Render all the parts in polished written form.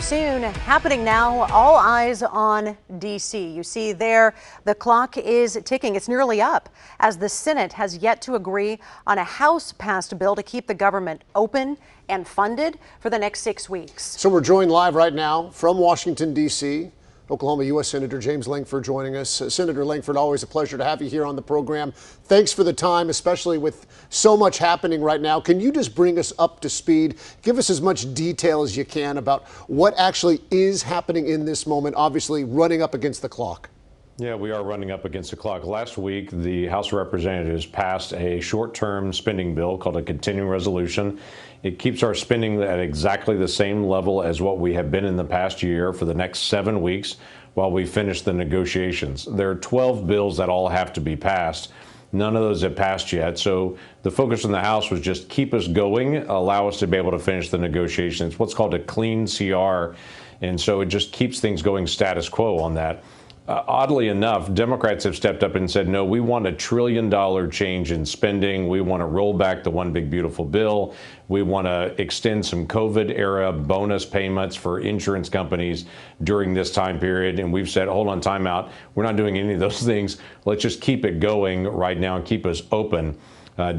Soon happening now, all eyes on D.C. You see there, the clock is ticking. It's nearly up as the Senate has yet to agree on a House-passed bill to keep the government open and funded for the next 6 weeks. So we're joined live right now from Washington, D.C. Oklahoma U.S. Senator James Lankford joining us. Senator Lankford, always a pleasure to have you here on the program. Thanks for the time, especially with so much happening right now. Can you just bring us up to speed? Give us as much detail as you can about what actually is happening in this moment, obviously running up against the clock. Yeah, we are running up against the clock. Last week, the House of Representatives passed a short-term spending bill called a continuing resolution. It keeps our spending at exactly the same level as what we have been in the past year for the next 7 weeks while we finish the negotiations. There are 12 bills that all have to be passed. None of those have passed yet. So the focus in the House was just keep us going, allow us to be able to finish the negotiations. It's what's called a clean CR. And so it just keeps things going status quo on that. Oddly enough, Democrats have stepped up and said, no, we want $1 trillion change in spending. We want to roll back the one big beautiful bill. We want to extend some COVID era bonus payments for insurance companies during this time period. And we've said, hold on, time out. We're not doing any of those things. Let's just keep it going right now and keep us open.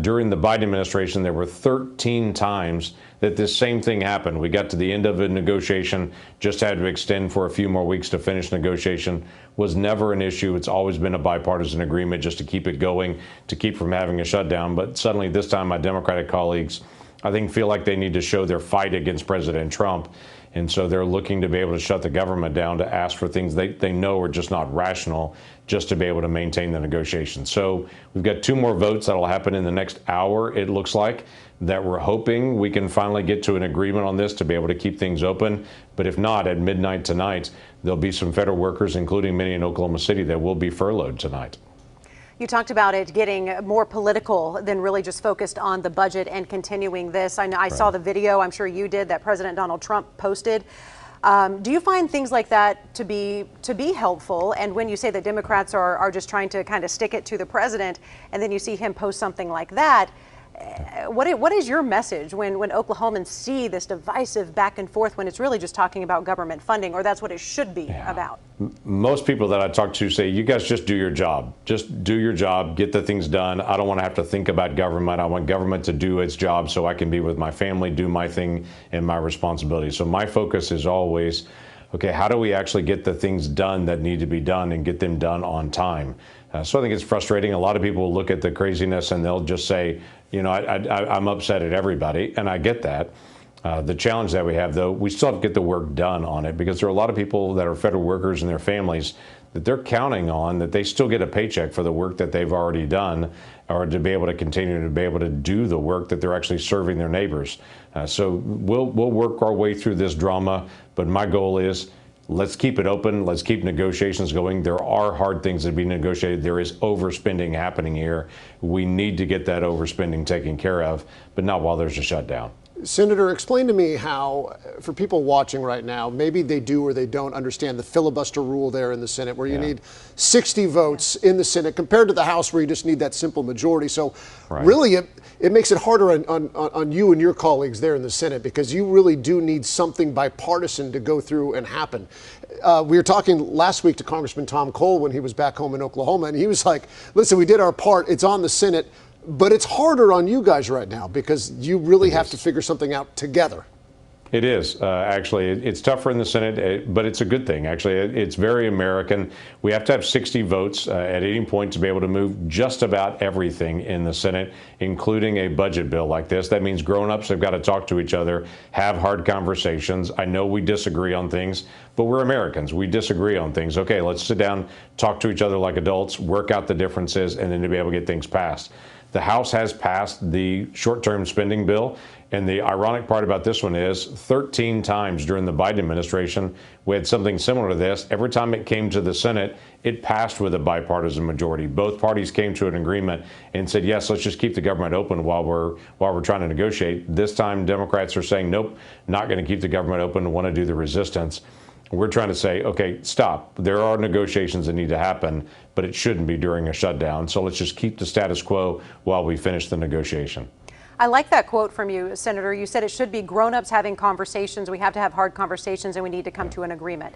During the Biden administration, there were 13 times that this same thing happened. We got to the end of a negotiation, just had to extend for a few more weeks to finish negotiation. Was never an issue. It's always been a bipartisan agreement just to keep it going, to keep from having a shutdown. But suddenly this time my Democratic colleagues, I think, feel like they need to show their fight against President Trump. And so they're looking to be able to shut the government down, to ask for things they know are just not rational, just to be able to maintain the negotiations. So we've got 2 more votes that'll happen in the next hour, it looks like, that we're hoping we can finally get to an agreement on this to be able to keep things open. But if not, at midnight tonight, there'll be some federal workers, including many in Oklahoma City, that will be furloughed tonight. You talked about it getting more political than really just focused on the budget and continuing this. I saw the video, I'm sure you did, that President Donald Trump posted. Do you find things like that to be helpful? And when you say that Democrats are just trying to kind of stick it to the president, and then you see him post something like that, what is your message when Oklahomans see this divisive back and forth when it's really just talking about government funding, or that's what it should be about? Most people that I talk to say, you guys just do your job. Just do your job, get the things done. I don't want to have to think about government. I want government to do its job so I can be with my family, do my thing and my responsibility. So my focus is always, okay, how do we actually get the things done that need to be done and get them done on time? So I think it's frustrating. A lot of people will look at the craziness and they'll just say, you know, I'm upset at everybody, and I get that. The challenge that we have, though, we still have to get the work done on it, because there are a lot of people that are federal workers and their families that they're counting on that they still get a paycheck for the work that they've already done, or to be able to continue to be able to do the work that they're actually serving their neighbors. So we'll work our way through this drama, but my goal is, let's keep it open. Let's keep negotiations going. There are hard things to be negotiated. There is overspending happening here. We need to get that overspending taken care of, but not while there's a shutdown. Senator, explain to me how, for people watching right now, maybe they do or they don't understand the filibuster rule there in the Senate, where you need 60 votes in the Senate compared to the House, where you just need that simple majority. So really, it makes it harder on you and your colleagues there in the Senate, because you really do need something bipartisan to go through and happen. We were talking last week to Congressman Tom Cole when he was back home in Oklahoma, and he was like, listen, we did our part. It's on the Senate. But it's harder on you guys right now, because you really have to figure something out together. It is. Actually, it's tougher in the Senate, but it's a good thing. Actually, it's very American. We have to have 60 votes at any point to be able to move just about everything in the Senate, including a budget bill like this. That means grown-ups have got to talk to each other, have hard conversations. I know we disagree on things, but we're Americans. We disagree on things. Okay, let's sit down, talk to each other like adults, work out the differences, and then to be able to get things passed. The House has passed the short-term spending bill, and the ironic part about this one is 13 times during the Biden administration, we had something similar to this. Every time it came to the Senate, it passed with a bipartisan majority. Both parties came to an agreement and said, yes, let's just keep the government open while we're trying to negotiate. This time, Democrats are saying, nope, not going to keep the government open, want to do the resistance. We're trying to say, okay, stop. There are negotiations that need to happen, but it shouldn't be during a shutdown. So let's just keep the status quo while we finish the negotiation. I like that quote from you, Senator. You said it should be grown-ups having conversations. We have to have hard conversations, and we need to come to an agreement.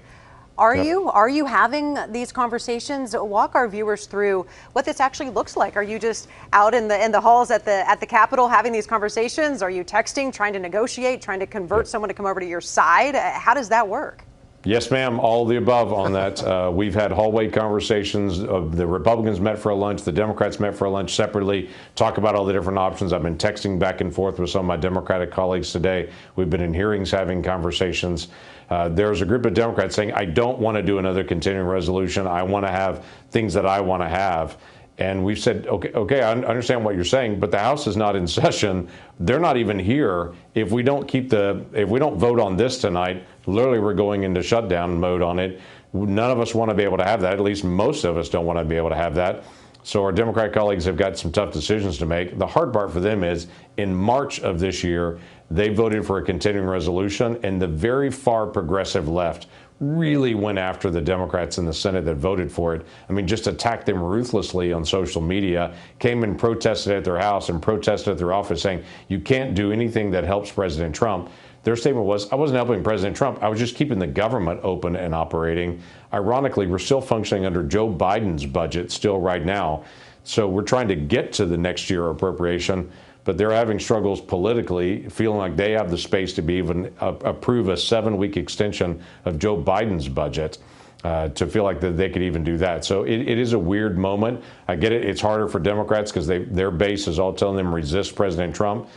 Are you having these conversations? Walk our viewers through what this actually looks like. Are you just out in the halls at the Capitol having these conversations? Are you texting, trying to negotiate, trying to convert someone to come over to your side? How does that work? Yes, ma'am. All of the above on that. We've had hallway conversations. The Republicans met for a lunch. The Democrats met for a lunch separately, talk about all the different options. I've been texting back and forth with some of my Democratic colleagues today. We've been in hearings having conversations. There's a group of Democrats saying, I don't want to do another continuing resolution. I want to have things that I want to have. And we've said, okay, I understand what you're saying, but the House is not in session. They're not even here. If we don't vote on this tonight, literally we're going into shutdown mode on it. None of us want to be able to have that. At least most of us don't want to be able to have that. So our Democratic colleagues have got some tough decisions to make. The hard part for them is in March of this year, they voted for a continuing resolution, and the very far progressive left really went after the Democrats in the Senate that voted for it. I mean, just attacked them ruthlessly on social media, came and protested at their house and protested at their office saying, you can't do anything that helps President Trump. Their statement was, I wasn't helping President Trump. I was just keeping the government open and operating. Ironically, we're still functioning under Joe Biden's budget still right now. So we're trying to get to the next year appropriation, but they're having struggles politically, feeling like they have the space to be even approve a 7-week extension of Joe Biden's budget, to feel like that they could even do that. So it is a weird moment. I get it. It's harder for Democrats because their base is all telling them resist President Trump.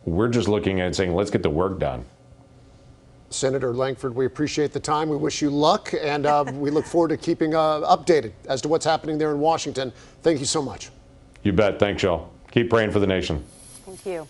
We're just looking at it saying, let's get the work done. Senator Lankford, we appreciate the time. We wish you luck, and we look forward to keeping updated as to what's happening there in Washington. Thank you so much. You bet. Thanks, y'all. Keep praying for the nation. Thank you.